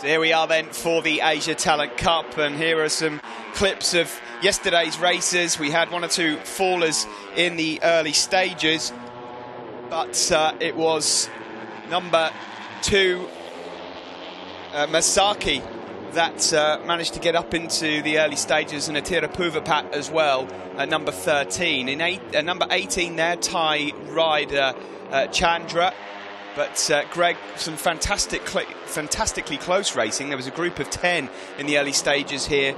So here we are then for the Asia Talent Cup, and here are some clips of yesterday's races. We had one or two fallers in the early stages, but it was number 2 Masaki that managed to get up into the early stages, and Atira Puvapat as well at number 13. In number 18 there, Thai rider Chandra. But Greg, some fantastically close racing. There was a group of 10 in the early stages here,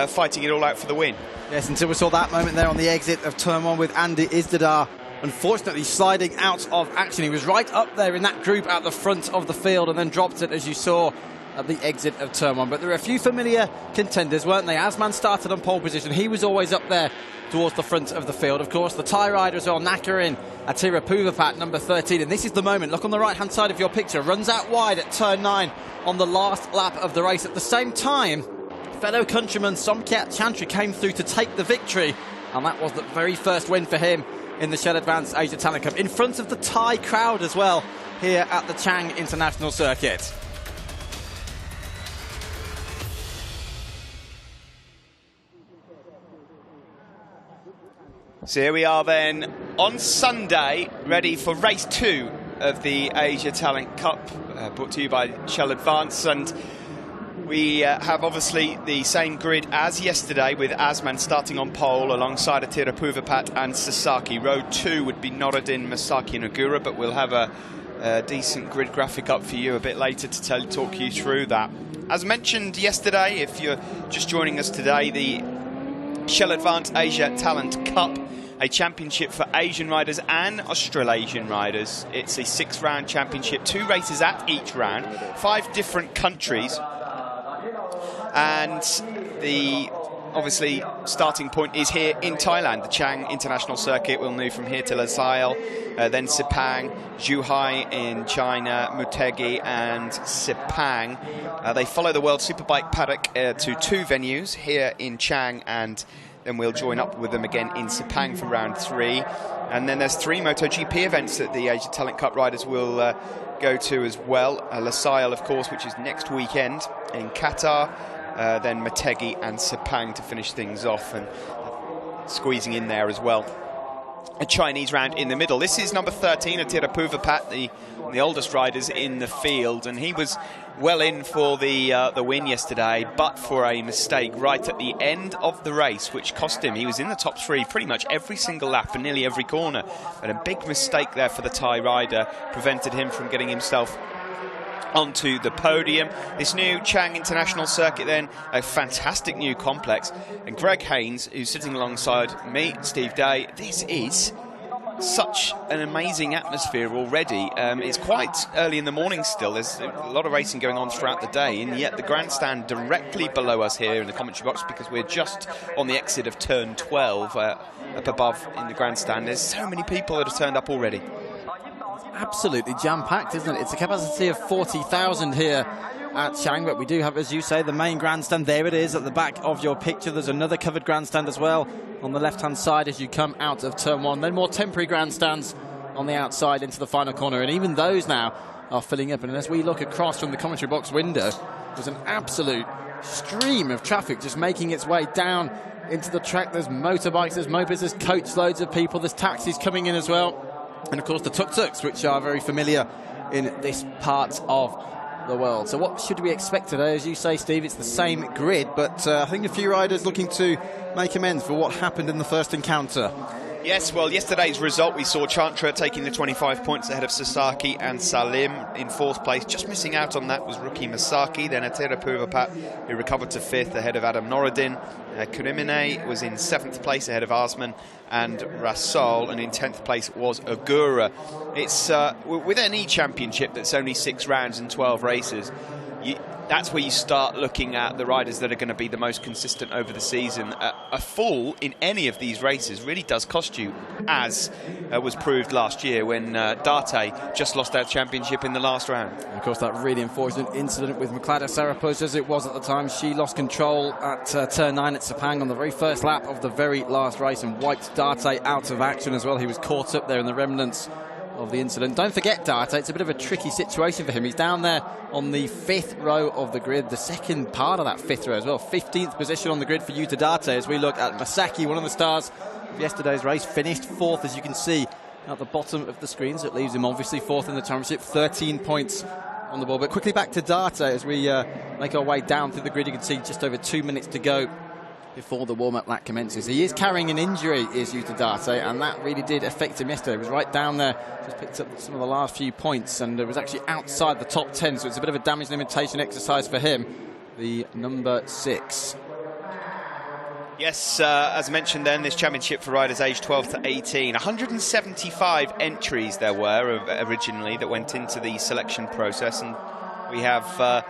fighting it all out for the win. Yes, until we saw that moment there on the exit of turn 1 with Andy Izdadar, unfortunately sliding out of action. He was right up there in that group at the front of the field and then dropped it, as you saw, at the exit of turn 1. But there were a few familiar contenders, weren't they? Asman started on pole position. He was always up there towards the front of the field. Of course, the Thai rider as well, Nakarin Atira Puvapat, number 13. And this is the moment. Look on the right-hand side of your picture. Runs out wide at turn 9 on the last lap of the race. At the same time, fellow countryman Somkiat Chantry came through to take the victory. And that was the very first win for him in the Shell Advance Asia Talent Cup, in front of the Thai crowd as well, here at the Chang International Circuit. So here we are then on Sunday, ready for race 2 of the Asia Talent Cup, brought to you by Shell Advance. And we have obviously the same grid as yesterday, with Asman starting on pole alongside Atira Puvapat and Sasaki. Row 2 would be Noradin, Masaki and Ogura, but we'll have a decent grid graphic up for you a bit later to talk you through that. As mentioned yesterday, if you're just joining us today, the Shell Advance Asia Talent Cup, a championship for Asian riders and Australasian riders. It's a 6-round championship, 2 races at each round, 5 different countries, and the obviously starting point is here in Thailand, the Chang International Circuit. We'll move from here to Lasalle, then Sepang, Zhuhai in China, Motegi and Sepang. They follow the World Superbike paddock to 2 venues here in Chang, and then we'll join up with them again in Sepang for round 3. And then there's 3 MotoGP events that the Asia Talent Cup riders will go to as well. Lasalle, of course, which is next weekend in Qatar. Then Motegi and Sepang to finish things off, and squeezing in there as well a Chinese round in the middle. This is number 13, Atira Puvapat, the oldest riders in the field, and he was well in for the win yesterday, but for a mistake right at the end of the race, which cost him. He was in the top 3 pretty much every single lap and nearly every corner, but a big mistake there for the Thai rider prevented him from getting himself onto the podium. This new Chang International Circuit then, a fantastic new complex, and Greg Haynes, who's sitting alongside me, Steve Day, this is such an amazing atmosphere already. It's quite early in the morning still. There's a lot of racing going on throughout the day, and yet the grandstand directly below us here in the commentary box, because we're just on the exit of turn 12 up above in the grandstand. There's so many people that have turned up already. Absolutely jam-packed, isn't it? It's a capacity of 40,000 here at Chang, but we do have, as you say, the main grandstand. There it is at the back of your picture. There's another covered grandstand as well on the left-hand side as you come out of turn 1. Then more temporary grandstands on the outside into the final corner, and even those now are filling up. And as we look across from the commentary box window, there's an absolute stream of traffic just making its way down into the track. There's motorbikes, there's mopeds, there's coach loads of people, there's taxis coming in as well. And of course the tuk-tuks, which are very familiar in this part of the world. So what should we expect today? As you say, Steve, it's the same grid, but I think a few riders looking to make amends for what happened in the first encounter. Yes, well, yesterday's result, we saw Chantra taking the 25 points ahead of Sasaki and Salim in 4th place. Just missing out on that was rookie Masaki, then Atira Puvapat, who recovered to 5th ahead of Adam Noradin. Kurimine was in 7th place ahead of Asman and Rasol, and in 10th place was Ogura. It's with any championship that's only 6 rounds and 12 races, that's where you start looking at the riders that are going to be the most consistent over the season. A fall in any of these races really does cost you, as was proved last year when Date just lost that championship in the last round. And of course, that really unfortunate incident with Maklada Sarapuz, as it was at the time. She lost control at turn 9 at Sepang on the very first lap of the very last race and wiped Date out of action as well. He was caught up there in the remnants of the incident. Don't forget, Date, it's a bit of a tricky situation for him. He's down there on the 5th row of the grid, the second part of that 5th row as well. 15th position on the grid for Yuta Date as we look at Masaki, one of the stars of yesterday's race, finished 4th, as you can see at the bottom of the screen. So it leaves him obviously 4th in the championship, 13 points on the board. But quickly back to Date as we make our way down through the grid. You can see just over 2 minutes to go before the warm-up lap commences. He is carrying an injury, is Yuta Date, and that really did affect him yesterday. He was right down there, just picked up some of the last few points, and it was actually outside the top 10, so it's a bit of a damage limitation exercise for him, the number 6. Yes, as mentioned then, this championship for riders aged 12 to 18. 175 entries there were originally that went into the selection process, and we have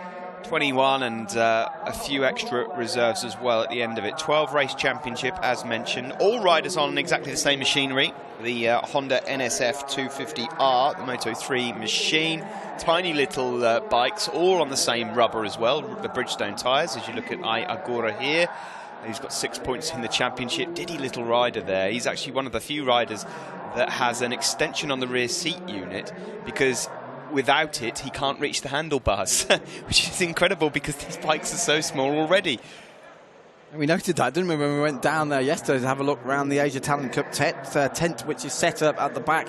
21 and a few extra reserves as well at the end of it. 12 race championship, as mentioned. All riders on exactly the same machinery. The Honda NSF 250R, the Moto3 machine. Tiny little bikes, all on the same rubber as well, the Bridgestone tyres, as you look at Agora here. He's got 6 points in the championship. Diddy little rider there. He's actually one of the few riders that has an extension on the rear seat unit, because without it, he can't reach the handlebars, which is incredible because these bikes are so small already. We noted that, didn't we, when we went down there yesterday to have a look around the Asia Talent Cup tent, which is set up at the back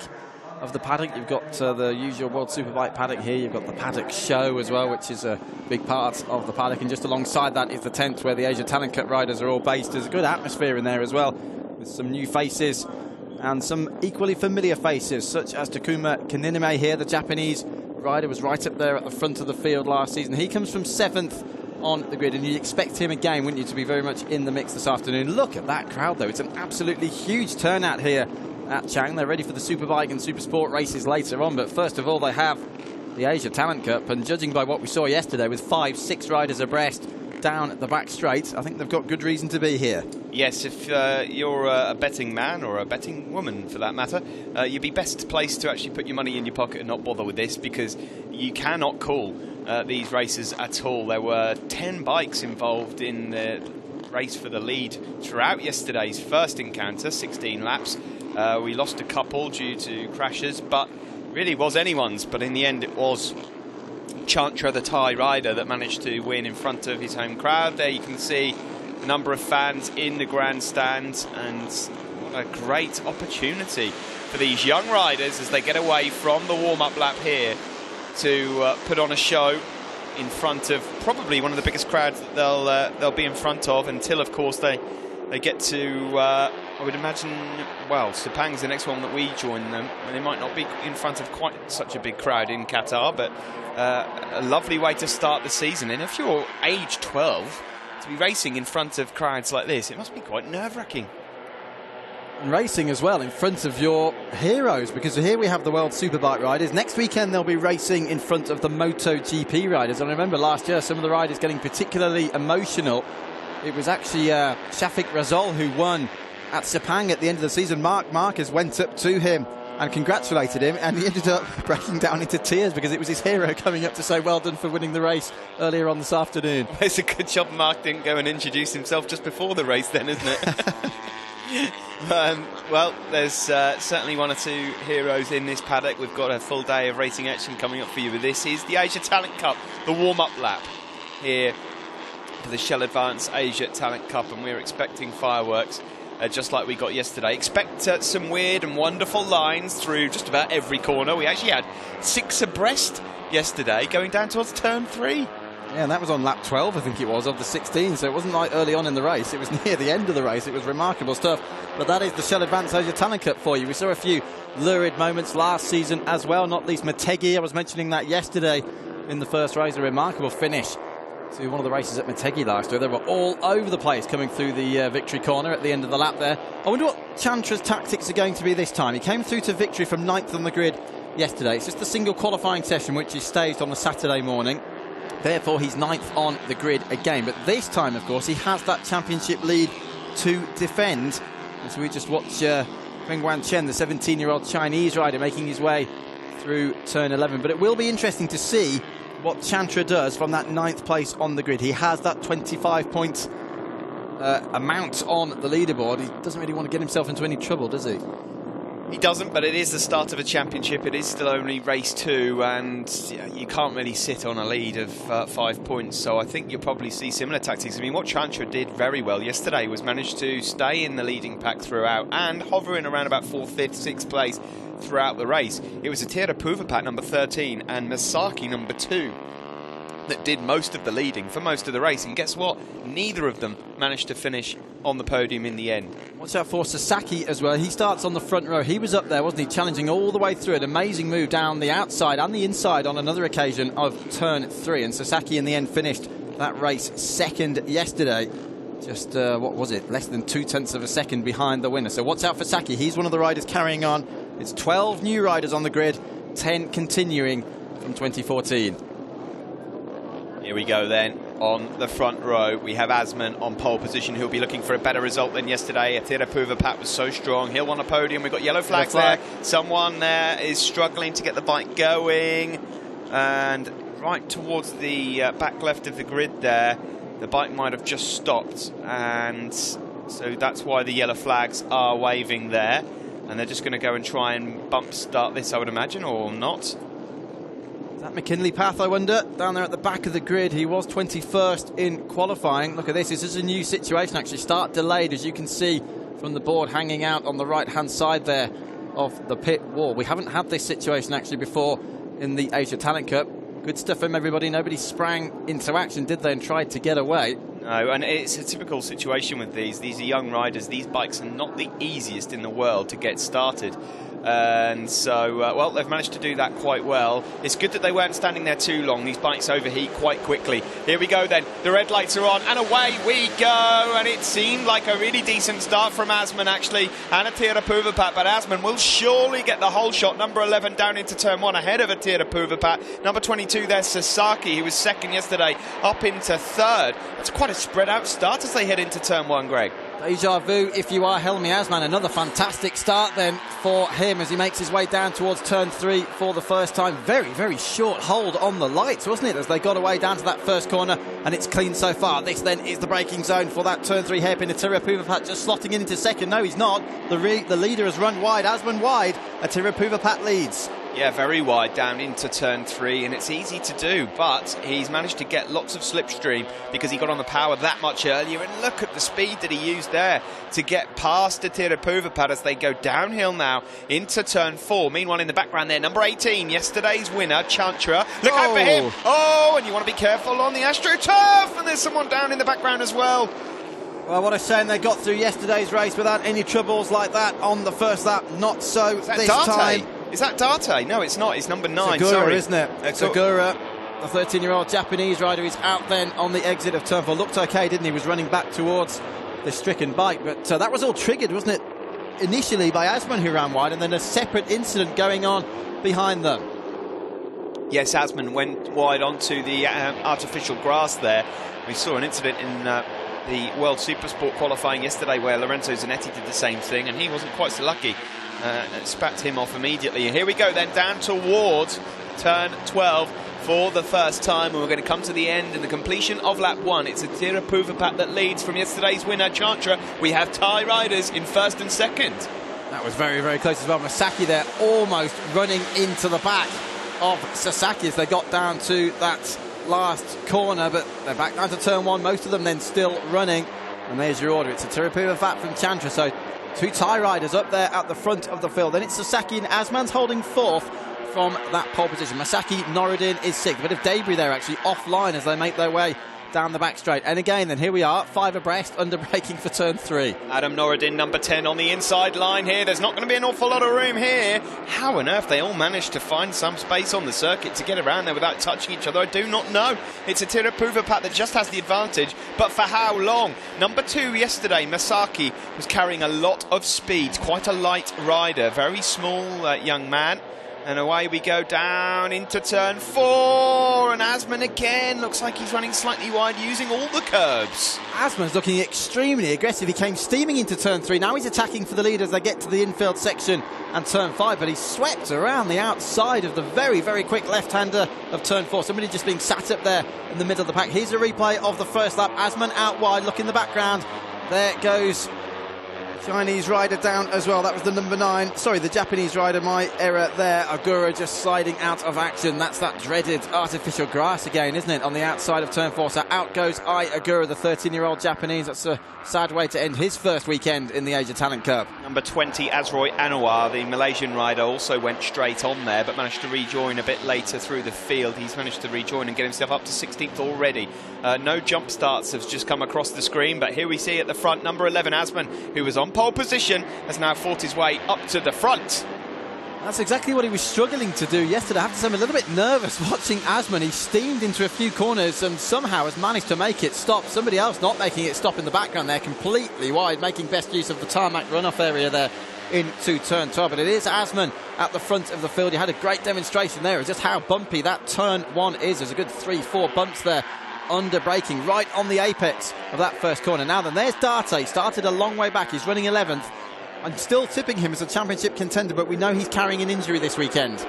of the paddock. You've got the usual World Superbike paddock here. You've got the paddock show as well, which is a big part of the paddock. And just alongside that is the tent where the Asia Talent Cup riders are all based. There's a good atmosphere in there as well, with some new faces and some equally familiar faces, such as Takuma Kaninime here, the Japanese rider, was right up there at the front of the field last season. He comes from 7th on the grid, and you'd expect him again, wouldn't you, to be very much in the mix this afternoon. Look at that crowd, though. It's an absolutely huge turnout here at Chang. They're ready for the Superbike and Supersport races later on, but first of all, they have the Asia Talent Cup, and judging by what we saw yesterday with 5-6 riders abreast down at the back straight, I think they've got good reason to be here. Yes, if you're a betting man, or a betting woman for that matter, you'd be best placed to actually put your money in your pocket and not bother with this, because you cannot call these races at all. There were 10 bikes involved in the race for the lead throughout yesterday's first encounter, 16 laps. We lost a couple due to crashes, but really was anyone's. But in the end, it was Chantra, the Thai rider, that managed to win in front of his home crowd. There you can see a number of fans in the grandstand, and what a great opportunity for these young riders as they get away from the warm-up lap here to put on a show in front of probably one of the biggest crowds that they'll be in front of, until, of course, they get to, I would imagine, well, Sepang's the next one that we join them, and they might not be in front of quite such a big crowd in Qatar, but a lovely way to start the season. And if you're age 12, to be racing in front of crowds like this, it must be quite nerve-wracking. And racing as well in front of your heroes, because here we have the World Superbike riders. Next weekend they'll be racing in front of the MotoGP riders. And I remember last year some of the riders getting particularly emotional. It was actually Shafiq Razol who won at Sepang at the end of the season. Marc Marquez went up to him and congratulated him, and he ended up breaking down into tears because it was his hero coming up to say well done for winning the race earlier on this afternoon. It's a good job Marc didn't go and introduce himself just before the race then, isn't it? Well, there's certainly one or two heroes in this paddock. We've got a full day of racing action coming up for you, but this is the Asia Talent Cup, the warm-up lap here for the Shell Advance Asia Talent Cup, and we're expecting fireworks just like we got yesterday. Expect some weird and wonderful lines through just about every corner. We actually had 6 abreast yesterday going down towards turn 3. Yeah, and that was on lap 12, I think it was, of the 16, so it wasn't like early on in the race, it was near the end of the race. It was remarkable stuff. But that is the Shell Advance Asia Talent Cup for you. We saw a few lurid moments last season as well, not least Motegi. I was mentioning that yesterday in the first race, a remarkable finish to one of the races at Motegi last year. They were all over the place coming through the victory corner at the end of the lap there. I wonder what Chantra's tactics are going to be this time. He came through to victory from 9th on the grid yesterday. It's just the single qualifying session which is staged on the Saturday morning. Therefore, he's 9th on the grid again. But this time, of course, he has that championship lead to defend. And so we just watch Fengguan Chen, the 17-year-old Chinese rider, making his way through turn 11. But it will be interesting to see what Chantra does from that 9th place on the grid. He has that 25 points amount on the leaderboard. He doesn't really want to get himself into any trouble, does he? He doesn't, but it is the start of a championship. It is still only race 2, and you can't really sit on a lead of 5 points. So I think you'll probably see similar tactics. I mean, what Chantra did very well yesterday was manage to stay in the leading pack throughout and hovering around about 4th, 5th, 6th place throughout the race. It was Atira Puvapat number 13 and Masaki number 2 that did most of the leading for most of the race, and guess what? Neither of them managed to finish on the podium in the end. Watch out for Sasaki as well. He starts on the front row. He was up there, wasn't he, challenging all the way through. An amazing move down the outside and the inside on another occasion of turn 3, and Sasaki in the end finished that race second yesterday. Just, what was it, less than 0.2 of a second behind the winner. So watch out for Sasaki. He's one of the riders carrying on. It's 12 new riders on the grid, 10 continuing from 2014. Here we go then. On the front row, we have Asman on pole position, who'll be looking for a better result than yesterday. Atira Puvapat was so strong. He'll want a podium. We've got yellow flags there. Someone there is struggling to get the bike going. And right towards the back left of the grid there, the bike might have just stopped. And so that's why the yellow flags are waving there. And they're just going to go and try and bump start this, I would imagine, or not. That McKinley Path, I wonder, down there at the back of the grid. He was 21st in qualifying. Look at this. This is a new situation, actually. Start delayed, as you can see from the board hanging out on the right-hand side there of the pit wall. We haven't had this situation, actually, before in the Asia Talent Cup. Good stuff from everybody. Nobody sprang into action, did they, and tried to get away. No, and it's a typical situation with these. These are young riders. These bikes are not the easiest in the world to get started. And so, well, they've managed to do that quite well. It's good that they weren't standing there too long. These bikes overheat quite quickly. Here we go then. The red lights are on, and away we go. And it seemed like a really decent start from Asman, actually, and Atira Puvapat. But Asman will surely get the whole shot. Number 11 down into turn 1 ahead of Atira Puvapat. Number 22 there, Sasaki, who was second yesterday, up into 3rd. It's quite a spread out start as they head into turn 1, Greg. Deja vu if you are Helmi Asman. Another fantastic start then for him as he makes his way down towards turn 3 for the first time. Very, very short hold on the lights, wasn't it, as they got away down to that first corner, and it's clean so far. This then is the braking zone for that turn 3 hairpin. Atira Puvapat just slotting in into second. No, he's not. The leader has run wide. Asman wide. Atira Puvapat leads. Yeah, very wide down into turn 3, and it's easy to do, but he's managed to get lots of slipstream because he got on the power that much earlier, and look at the speed that he used there to get past Atira Puvapat as they go downhill now into turn 4. Meanwhile, in the background there, number 18, yesterday's winner, Chantra. Look out for him! Oh, and you want to be careful on the AstroTurf, and there's someone down in the background as well. Well, what a shame they got through yesterday's race without any troubles like that on the first lap. Not so this time. Is that Date? No, it's not. It's number 9. Segura, sorry, isn't it? Segura, the 13-year-old Japanese rider, is out then on the exit of turn 4. Looked okay, didn't he? Was running back towards the stricken bike, but that was all triggered, wasn't it? Initially by Asman, who ran wide, and then a separate incident going on behind them. Yes, Asman went wide onto the artificial grass there. We saw an incident in the World Supersport qualifying yesterday where Lorenzo Zanetti did the same thing, and he wasn't quite so lucky. Spat him off immediately. Here we go then, down towards turn 12 for the first time, and we're going to come to the end and the completion of lap 1. It's Atira Puvapat that leads from yesterday's winner, Chantra. We have Thai riders in 1st and 2nd. That was very, very close as well. Masaki there almost running into the back of Sasaki as they got down to that last corner, but they're back down to turn 1, most of them then still running. And there's your order. It's Atira Puvapat from Chantra, so 2 Thai riders up there at the front of the field. Then it's Sasaki, and Asman's holding 4th from that pole position. Masaki Norodin is 6th. A bit of debris there, actually, offline as they make their way down the back straight. And again, then here we are, 5 abreast, under braking for turn 3. Adam Norodin, number 10, on the inside line here. There's not going to be an awful lot of room here. How on earth they all managed to find some space on the circuit to get around there without touching each other, I do not know. It's Atira Puvapat that just has the advantage, but for how long? Number 2 yesterday, Masaki, was carrying a lot of speed. Quite a light rider, very small young man. And away we go down into turn 4, and Asman again looks like he's running slightly wide, using all the curbs. Asman's looking extremely aggressive. He came steaming into turn 3. Now he's attacking for the lead as they get to the infield section and turn 5, but he's swept around the outside of the very, very quick left-hander of turn 4. Somebody just being sat up there in the middle of the pack. Here's a replay of the first lap. Asman out wide. Look in the background. There goes Chinese rider down as well. That was the number 9. Sorry, the Japanese rider. My error there. Agura just sliding out of action. That's that dreaded artificial grass again, isn't it? On the outside of turn 4. So out goes Ai Agura, the 13-year-old Japanese. That's a sad way to end his first weekend in the Asia Talent Cup. Number 20, Azroy Anwar, the Malaysian rider, also went straight on there, but managed to rejoin a bit later through the field. He's managed to rejoin and get himself up to 16th already. No jump starts have just come across the screen, but here we see at the front, number 11, Asman, who was on pole position, has now fought his way up to the front. That's exactly what he was struggling to do yesterday. I have to say I'm a little bit nervous watching Asman. He steamed into a few corners and somehow has managed to make it stop. Somebody else not making it stop in the background there, completely wide, making best use of the tarmac runoff area there into turn 12. But it is Asman at the front of the field. He had a great demonstration there of just how bumpy that turn 1 is. There's a good 3-4 bumps there under braking right on the apex of that first corner. Now then, there's Date. Started a long way back. He's running 11th. I'm still tipping him as a championship contender, but we know he's carrying an injury this weekend.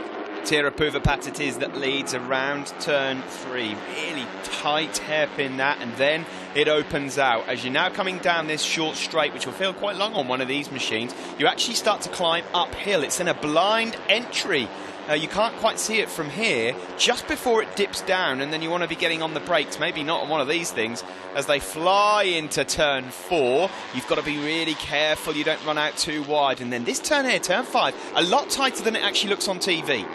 Tira Puvapat it is that leads around turn 3. Really tight hairpin that, and then it opens out. As you're now coming down this short straight, which will feel quite long on one of these machines, you actually start to climb uphill. It's in a blind entry. You can't quite see it from here, just before it dips down, and then you want to be getting on the brakes, maybe not on one of these things, as they fly into turn 4. You've got to be really careful you don't run out too wide. And then this turn here, turn 5, a lot tighter than it actually looks on TV.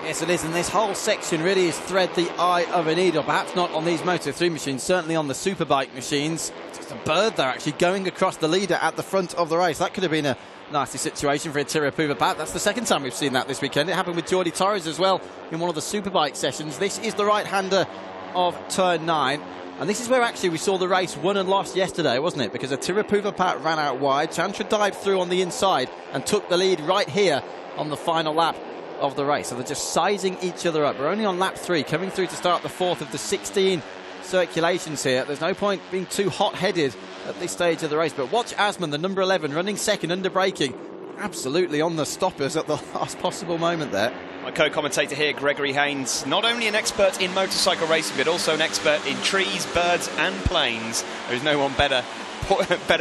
Yes, it is, and this whole section really is thread the eye of a needle. Perhaps not on these Moto3 machines, certainly on the Superbike machines. Just a bird there actually going across the leader at the front of the race. That could have been a nasty situation for Tira Puvapat. That's the second time we've seen that this weekend. It happened with Jordi Torres as well in one of the Superbike sessions. This is the right-hander of turn 9. And this is where actually we saw the race won and lost yesterday, wasn't it? Because Tira Puvapat ran out wide. Chantra dived through on the inside and took the lead right here on the final lap of the race. So they're just sizing each other up. We're only on lap 3, coming through to start the 4th of the 16 circulations here. There's no point being too hot-headed at this stage of the race, but watch Asman, the number 11, running second under braking, absolutely on the stoppers at the last possible moment there. My co-commentator here, Gregory Haynes, not only an expert in motorcycle racing, but also an expert in trees, birds and planes. There's no one better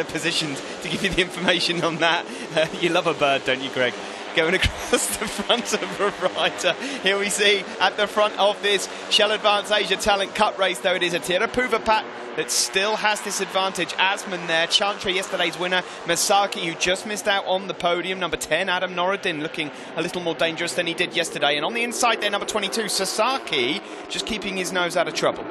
positioned to give you the information on that. You love a bird, don't you, Greg? Going across the front of a rider. Here we see at the front of this Shell Advance Asia Talent Cup race, though it is Tira Puvapat that still has this advantage. Asman there, Chantra, yesterday's winner, Masaki, who just missed out on the podium, number 10, Adam Noruddin, looking a little more dangerous than he did yesterday. And on the inside there, number 22, Sasaki, just keeping his nose out of trouble.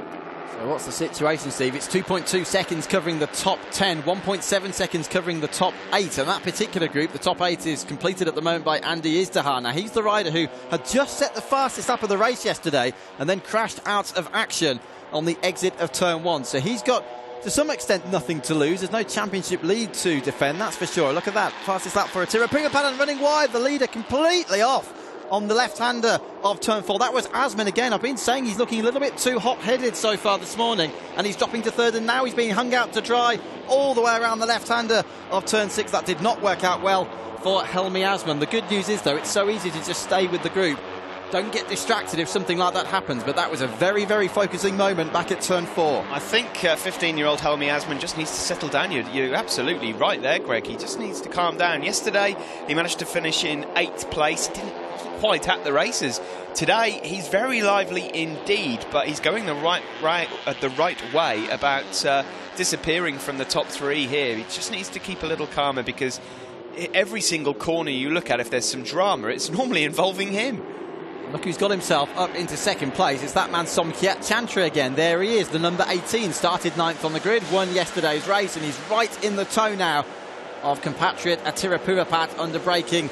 So what's the situation, Steve? It's 2.2 seconds covering the top 10, 1.7 seconds covering the top 8. And that particular group, the top 8, is completed at the moment by Andy Izdihar. Now, he's the rider who had just set the fastest lap of the race yesterday and then crashed out of action on the exit of turn 1. So he's got, to some extent, nothing to lose. There's no championship lead to defend, that's for sure. Look at that, fastest lap for Tira Puvapat running wide. The leader completely off on the left-hander of turn 4. That was Asman again. I've been saying he's looking a little bit too hot-headed so far this morning, and he's dropping to 3rd, and now he's being hung out to dry all the way around the left-hander of turn 6. That did not work out well for Helmi Asman. The good news is, though, it's so easy to just stay with the group. Don't get distracted if something like that happens, but that was a very, very focusing moment back at turn 4. I think 15-year-old Helmi Asman just needs to settle down. You're absolutely right there, Greg. He just needs to calm down. Yesterday, he managed to finish in 8th place. Didn't quite at the races. Today, he's very lively indeed, but he's going the right way about disappearing from the top 3 here. He just needs to keep a little calmer, because every single corner you look at, if there's some drama, it's normally involving him. Look who's got himself up into 2nd place. It's that man Somkhiat Chantra again. There he is, the number 18. Started 9th on the grid, won yesterday's race, and he's right in the toe now of compatriot Tira Puvapat under braking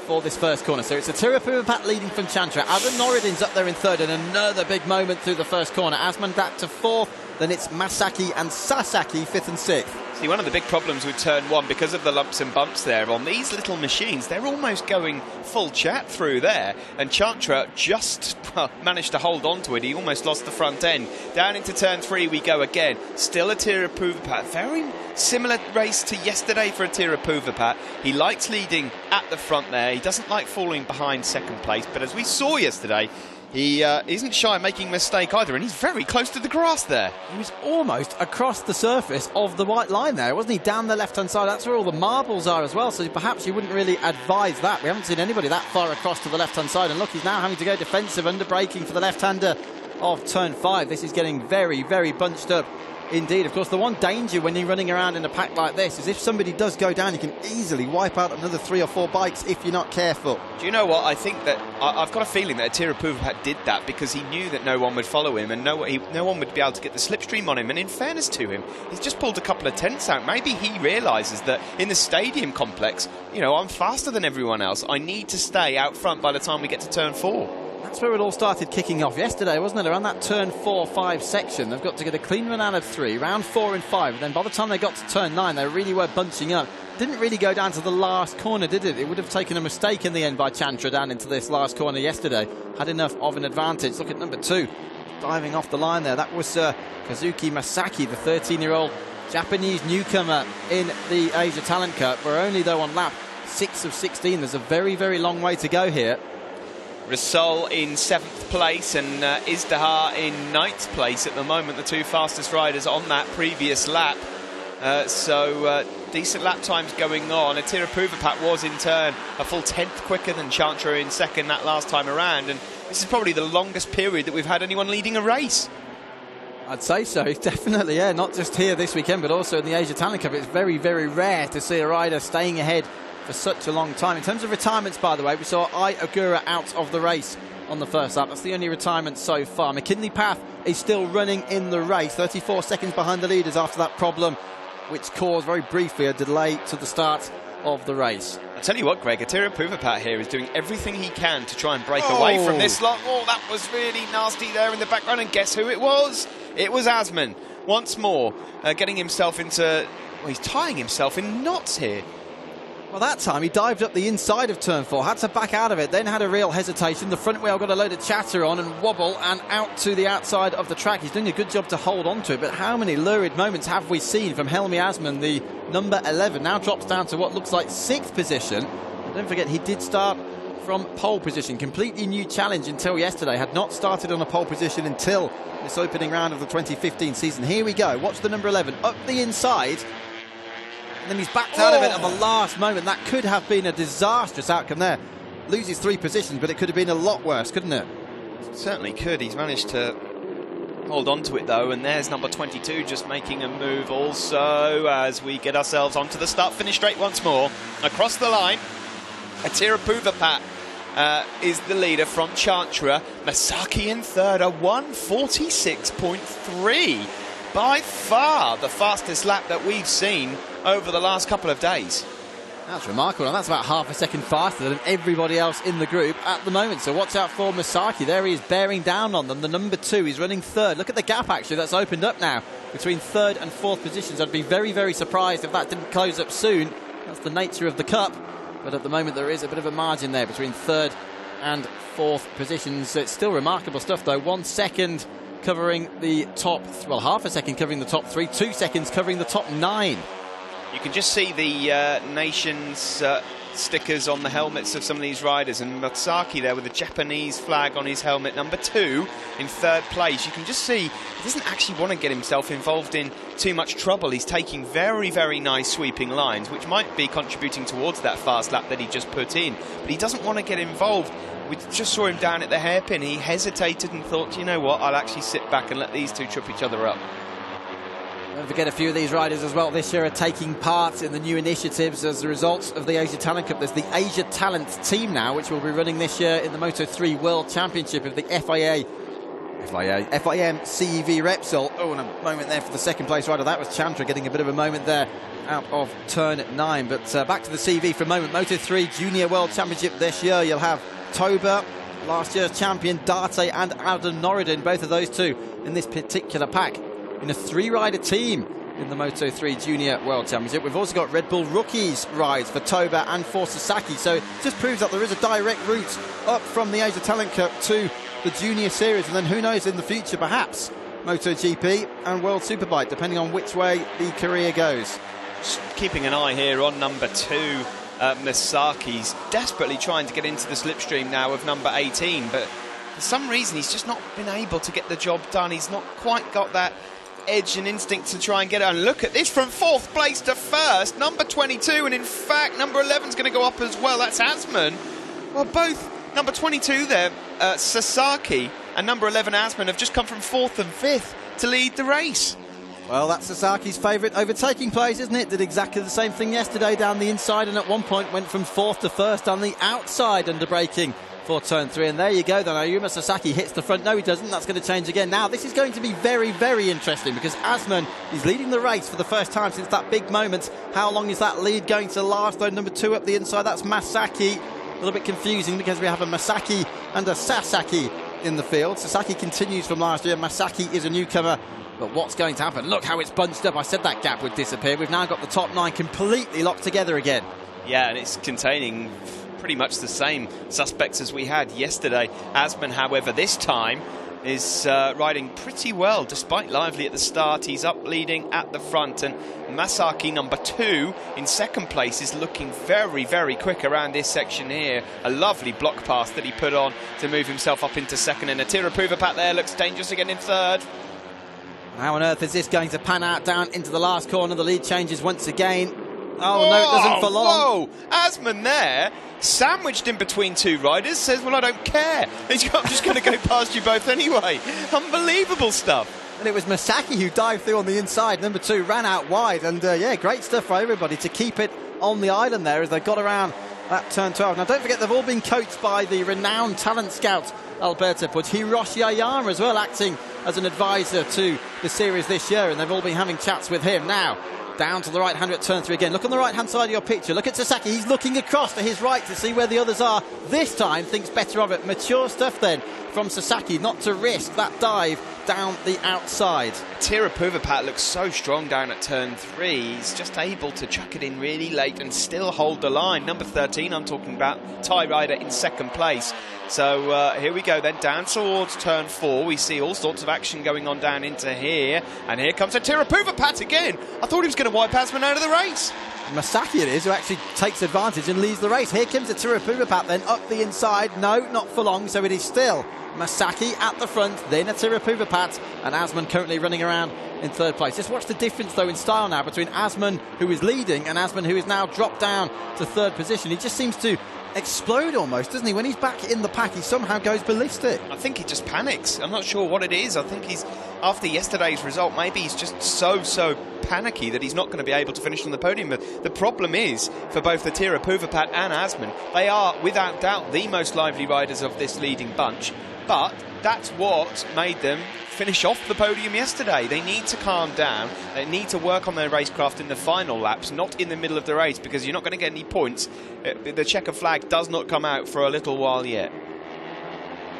for this first corner. So it's Tira Puvapat leading from Chantra. Adam Noruddin's up there in 3rd, and another big moment through the first corner. Asman back to 4th, then it's Masaki and Sasaki 5th and 6th. See, one of the big problems with turn 1, because of the lumps and bumps there, on these little machines, they're almost going full chat through there. And Chantra just managed to hold on to it. He almost lost the front end. Down into turn 3 we go again. Still Tira Puvapat. Very similar race to yesterday for Tira Puvapat. He likes leading at the front there. He doesn't like falling behind 2nd place. But as we saw yesterday, He isn't shy of making a mistake either, and he's very close to the grass there. He was almost across the surface of the white line there, wasn't he? Down the left-hand side. That's where all the marbles are as well, so perhaps you wouldn't really advise that. We haven't seen anybody that far across to the left-hand side, and look, he's now having to go defensive, under braking for the left-hander of turn 5. This is getting very, very bunched up indeed. Of course, the one danger when you're running around in a pack like this is if somebody does go down, you can easily wipe out another 3 or 4 bikes if you're not careful. Do you know what? I think that I've got a feeling that Attila Puvaphat did that because he knew that no one would follow him and no one would be able to get the slipstream on him. And in fairness to him, he's just pulled a couple of tenths out. Maybe he realises that in the stadium complex, you know, I'm faster than everyone else. I need to stay out front by the time we get to turn 4. That's where it all started kicking off yesterday, wasn't it? Around that turn 4-5 section. They've got to get a clean run out of 3, round 4 and 5. And then by the time they got to turn 9, they really were bunching up. Didn't really go down to the last corner, did it? It would have taken a mistake in the end by Chantra down into this last corner yesterday. Had enough of an advantage. Look at number 2, diving off the line there. That was Kazuki Masaki, the 13-year-old Japanese newcomer in the Asia Talent Cup. We're only, though, on lap 6 of 16. There's a very, very long way to go here. Rasol in 7th place and Izdihar in 9th place at the moment, the 2 fastest riders on that previous lap. So decent lap times going on. Attila Puvaphat was in turn a full 10th quicker than Chantra in 2nd that last time around, and this is probably the longest period that we've had anyone leading a race. I'd say so, definitely, yeah. Not just here this weekend, but also in the Asia Talent Cup. It's very, very rare to see a rider staying ahead for such a long time. In terms of retirements, by the way, we saw Ai Ogura out of the race on the first lap. That's the only retirement so far. McKinley Path is still running in the race, 34 seconds behind the leaders after that problem, which caused very briefly a delay to the start of the race. I'll tell you what, Greg, Attila Puvaphat here is doing everything he can to try and break away from this lot. Oh, that was really nasty there in the background, and guess who it was? It was Asman, once more, getting himself into... Well, he's tying himself in knots here. Well, that time he dived up the inside of turn 4, had to back out of it, then had a real hesitation. The front wheel got a load of chatter on and wobble and out to the outside of the track. He's doing a good job to hold on to it, but how many lurid moments have we seen from Helmi Asman, the number 11, now drops down to what looks like 6th position. And don't forget, he did start from pole position. Completely new challenge until yesterday. Had not started on a pole position until this opening round of the 2015 season. Here we go. Watch the number 11 up the inside. And then he's backed out of it at the last moment. That could have been a disastrous outcome there. Loses 3 positions, but it could have been a lot worse, couldn't it? Certainly could. He's managed to hold on to it, though. And there's number 22 just making a move also as we get ourselves onto the start-finish straight once more. Across the line, Attila Puvaphat is the leader from Chantra. Masaki in third, a 1:46.3. By far the fastest lap that we've seen over the last couple of days. That's remarkable, and that's about half a second faster than everybody else in the group at the moment. So watch out for Masaki. There he is bearing down on them. The number 2, he's running third. Look at the gap actually that's opened up now between 3rd and 4th positions. I'd be very, very surprised if that didn't close up soon. That's the nature of the cup. But at the moment there is a bit of a margin there between 3rd and 4th positions. It's still remarkable stuff though. 1 second covering the top, well, half a second covering the top 3, 2 seconds covering the top 9. You can just see the nations stickers on the helmets of some of these riders, and Masaki there with the Japanese flag on his helmet, number 2 in 3rd place. You can just see he doesn't actually want to get himself involved in too much trouble. He's taking very, very nice sweeping lines, which might be contributing towards that fast lap that he just put in, but he doesn't want to get involved. We just saw him down at the hairpin. He hesitated and thought, you know what, I'll actually sit back and let these two trip each other up. Don't forget, a few of these riders as well this year are taking part in the new initiatives as a result of the Asia Talent Cup. There's the Asia Talent team now, which will be running this year in the Moto3 World Championship of the FIM CEV Repsol. Oh, and a moment there for the 2nd place rider. That was Chantra getting a bit of a moment there out of turn 9. But back to the CV for a moment. Moto3 Junior World Championship this year. You'll have Toba, last year's champion, Date and Adam Norridin, both of those two in this particular pack in a 3-rider team in the Moto3 Junior World Championship. We've also got Red Bull Rookies rides for Toba and for Sasaki, so it just proves that there is a direct route up from the Asia Talent Cup to the Junior Series, and then who knows, in the future perhaps MotoGP and World Superbike, depending on which way the career goes. Just keeping an eye here on number 2, Masaki's desperately trying to get into the slipstream now of number 18, but for some reason he's just not been able to get the job done. He's not quite got that edge and instinct to try and get it. And look at this, from 4th place to 1st, number 22, and in fact number 11 is going to go up as well. That's Asman. Well, both number 22 there, Sasaki, and number 11 Asman have just come from 4th and 5th to lead the race. Well, that's Sasaki's favourite overtaking place, isn't it? Did exactly the same thing yesterday down the inside, and at one point went from 4th to 1st on the outside under braking for turn 3. And there you go then, Ayumu Sasaki hits the front. No, he doesn't. That's going to change again. Now, this is going to be very, very interesting, because Asman is leading the race for the first time since that big moment. How long is that lead going to last, though? Number 2 up the inside, that's Masaki. A little bit confusing because we have a Masaki and a Sasaki in the field. Sasaki continues from last year. Masaki is a newcomer. But what's going to happen? Look how it's bunched up. I said that gap would disappear. We've now got the top 9 completely locked together again. Yeah, and it's containing pretty much the same suspects as we had yesterday. Asman, however, this time is riding pretty well, despite lively at the start. He's up leading at the front, and Masaki, number 2, in 2nd place, is looking very, very quick around this section here. A lovely block pass that he put on to move himself up into 2nd, and Attira Poovapat there looks dangerous again in 3rd. How on earth is this going to pan out down into the last corner? The lead changes once again. Oh, whoa, no, it doesn't for long. Whoa, Asman there, sandwiched in between 2 riders, says, well, I don't care. I'm just going to go past you both anyway. Unbelievable stuff. And it was Masaki who dived through on the inside. Number 2 ran out wide. And, yeah, great stuff for everybody to keep it on the island there as they got around that turn 12. Now, don't forget, they've all been coached by the renowned talent scout, Alberto, but Hiroshi Ayama as well, acting as an advisor to the series this year, and they've all been having chats with him. Now, down to the right hand at turn 3 again. Look on the right hand side of your picture. Look at Sasaki. He's looking across to his right to see where the others are. This time thinks better of it. Mature stuff then from Sasaki, not to risk that dive down the outside. Attira Poovapat looks so strong down at turn 3. He's just able to chuck it in really late and still hold the line. Number 13, I'm talking about, Thai rider in 2nd place. So here we go then, down towards turn 4. We see all sorts of action going on down into here. And here comes Attira Poovapat again. I thought he was going to wipe Asman out of the race. Masaki it is who actually takes advantage and leads the race. Here comes Attira Poovapat then up the inside. No, not for long, so it is still Masaki at the front, then Attira Poovapat, and Asman currently running around in 3rd place. Just watch the difference though in style now between Asman, who is leading, and Asman, who is now dropped down to 3rd position. He just seems to explode almost, doesn't he? When he's back in the pack, he somehow goes ballistic. I think he just panics. I'm not sure what it is. I think he's, after yesterday's result, maybe he's just so panicky that he's not going to be able to finish on the podium. But the problem is, for both Attira Poovapat and Asman, they are without doubt the most lively riders of this leading bunch. But that's what made them finish off the podium yesterday. They need to calm down. They need to work on their racecraft in the final laps, not in the middle of the race, because you're not going to get any points. The checker flag does not come out for a little while yet.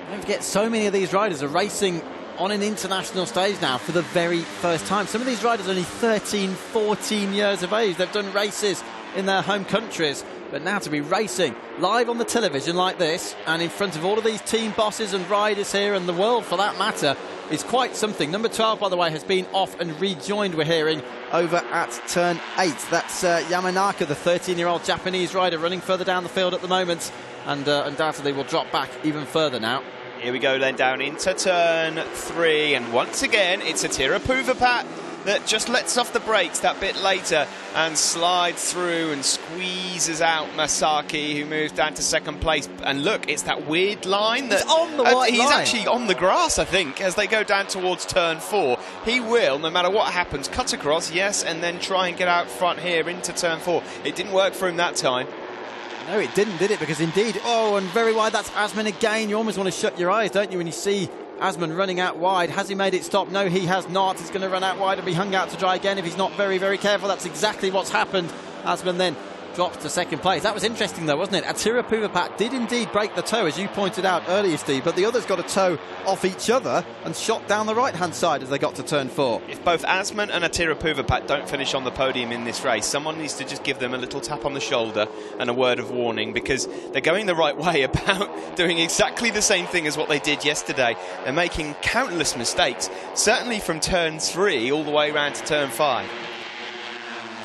Don't forget, so many of these riders are racing on an international stage now for the very first time. Some of these riders are only 13, 14 years of age. They've done races in their home countries, but now to be racing live on the television like this and in front of all of these team bosses and riders here, and the world for that matter, is quite something. Number 12, by the way, has been off and rejoined, we're hearing, over at turn 8. That's Yamanaka, the 13-year-old Japanese rider, running further down the field at the moment, and undoubtedly will drop back even further now. Here we go then, down into turn 3, and once again it's Attira Poovapat that just lets off the brakes that bit later and slides through and squeezes out Masaki, who moves down to 2nd place. And look, it's that weird line that he's on the white he's line. Actually on the grass, I think, as they go down towards turn 4. He will, no matter what happens, cut across, yes, and then try and get out front here into turn 4. It didn't work for him that time. No, it didn't, did it? Because indeed, and very wide, that's Asman again. You almost want to shut your eyes, don't you, when you see Asman running out wide. Has he made it stop? No, he has not. He's going to run out wide and be hung out to dry again if he's not very, very careful. That's exactly what's happened. Asman then drops to 2nd place. That was interesting though, wasn't it? Attira Poovapat did indeed break the toe, as you pointed out earlier, Steve, but the others got a toe off each other and shot down the right-hand side as they got to turn 4. If both Asman and Attira Poovapat don't finish on the podium in this race, someone needs to just give them a little tap on the shoulder and a word of warning, because they're going the right way about doing exactly the same thing as what they did yesterday. They're making countless mistakes, certainly from turn 3 all the way around to turn 5.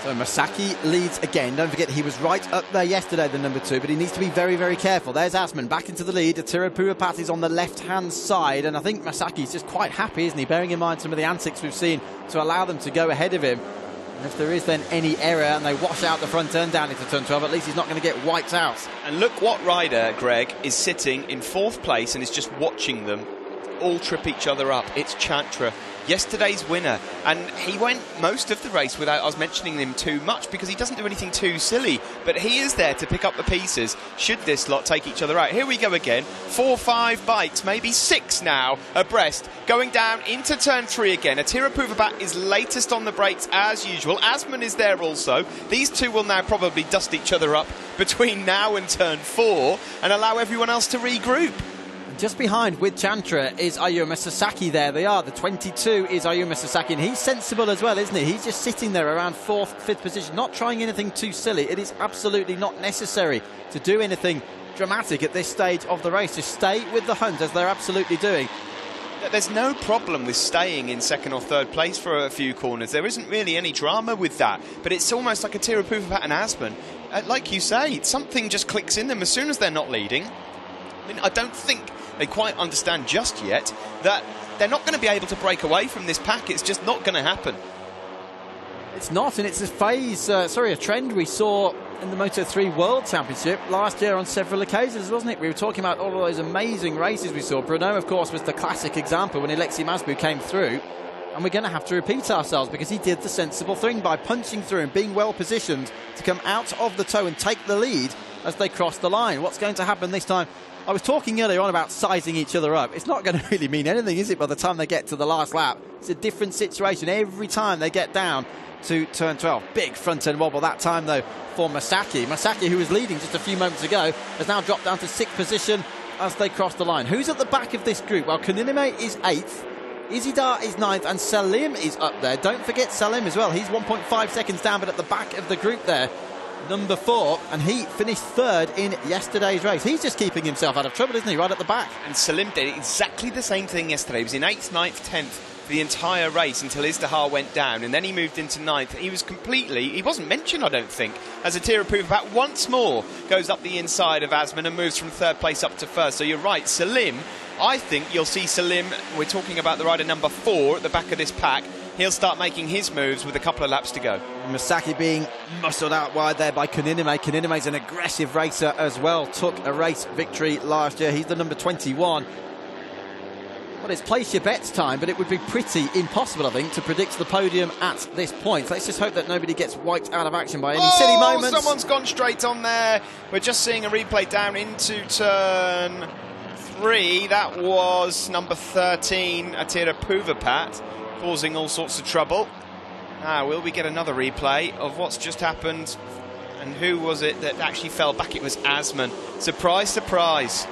So Masaki leads again. Don't forget he was right up there yesterday, the number 2, but he needs to be very, very careful. There's Asman back into the lead. Attira Purapat is on the left-hand side, and I think Masaki's just quite happy, isn't he? Bearing in mind some of the antics we've seen to allow them to go ahead of him. And if there is then any error and they wash out the front turn down into turn 12, at least he's not going to get wiped out. And look what rider, Greg, is sitting in 4th place and is just watching them all trip each other up. It's Chantra, yesterday's winner, and he went most of the race without us mentioning him too much because he doesn't do anything too silly, but he is there to pick up the pieces should this lot take each other out. Here we go again, 4-5 bikes, maybe 6 now abreast, going down into turn 3 again. Attira Purapat is latest on the brakes as usual. Asman is there also. These two will now probably dust each other up between now and turn 4 and allow everyone else to regroup. Just behind with Chantra is Ayuma Sasaki. There they are. The 22 is Ayuma Sasaki, and he's sensible as well, isn't he? He's just sitting there around 4th, 5th position, not trying anything too silly. It is absolutely not necessary to do anything dramatic at this stage of the race. Just stay with the hunt as they're absolutely doing. There's no problem with staying in 2nd or 3rd place for a few corners. There isn't really any drama with that, but it's almost like Attira Purapat and Asman. Like you say, something just clicks in them as soon as they're not leading. I mean, I don't think they quite understand just yet that they're not going to be able to break away from this pack. It's just not going to happen. It's not, and it's a trend we saw in the Moto3 World Championship last year on several occasions, wasn't it? We were talking about all of those amazing races we saw. Brno, of course, was the classic example when Alexei Masbu came through, and we're going to have to repeat ourselves because he did the sensible thing by punching through and being well positioned to come out of the tow and take the lead as they cross the line. What's going to happen this time? I was talking earlier on about sizing each other up. It's not going to really mean anything, is it, by the time they get to the last lap? It's a different situation every time they get down to turn 12. Big front end wobble that time, though, for Masaki. Masaki, who was leading just a few moments ago, has now dropped down to 6th position as they cross the line. Who's at the back of this group? Well, Kuninime is 8th. Izidar is 9th, and Salim is up there. Don't forget Salim as well. He's 1.5 seconds down, but at the back of the group there, number 4, and he finished 3rd in yesterday's race. He's just keeping himself out of trouble, isn't he, right at the back? And Salim did exactly the same thing yesterday. He was in 8th, 9th, 10th for the entire race until Izdihar went down, and then he moved into 9th. He wasn't mentioned, I don't think, as Attira Purapat once more goes up the inside of Asman and moves from 3rd place up to 1st. So you're right, Salim, I think you'll see Salim, we're talking about the rider number 4 at the back of this pack, he'll start making his moves with a couple of laps to go. Masaki being muscled out wide there by Kuninime. Kuninime's an aggressive racer as well. Took a race victory last year. He's the number 21. Well, it's place your bets time, but it would be pretty impossible, I think, to predict the podium at this point. Let's just hope that nobody gets wiped out of action by any silly moments. Someone's gone straight on there. We're just seeing a replay down into turn 3. That was number 13, Attira Purapat, causing all sorts of trouble. Now, will we get another replay of what's just happened? And who was it that actually fell back? It was Asman. Surprise, surprise.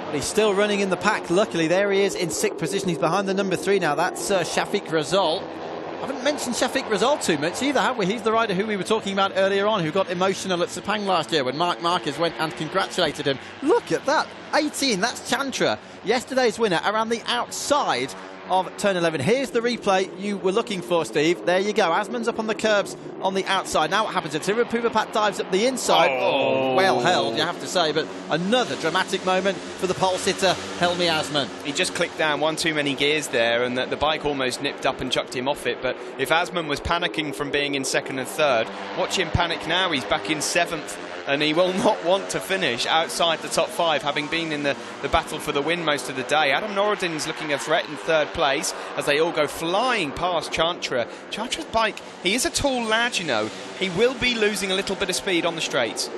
But he's still running in the pack. Luckily, there he is in 6th position. He's behind the number 3 now. That's Shafiq Razal. I haven't mentioned Shafiq Razal too much either, have we? He's the rider who we were talking about earlier on, who got emotional at Sepang last year when Marc Marquez went and congratulated him. Look at that. 18, that's Chantra. Yesterday's winner around the outside of turn 11. Here's the replay you were looking for, Steve. There you go. Asman's up on the curbs on the outside. Now what happens? Attira Purapat dives up the inside. Oh, well held, you have to say, but another dramatic moment for the pole sitter, Helmi Asman. He just clicked down one too many gears there, and the bike almost nipped up and chucked him off it. But if Asman was panicking from being in 2nd and 3rd, watch him panic now. He's back in 7th. And he will not want to finish outside the top 5, having been in the battle for the win most of the day. Adam Noureddin's looking a threat in 3rd place as they all go flying past Chantra. Chantra's bike, he is a tall lad, you know. He will be losing a little bit of speed on the straights.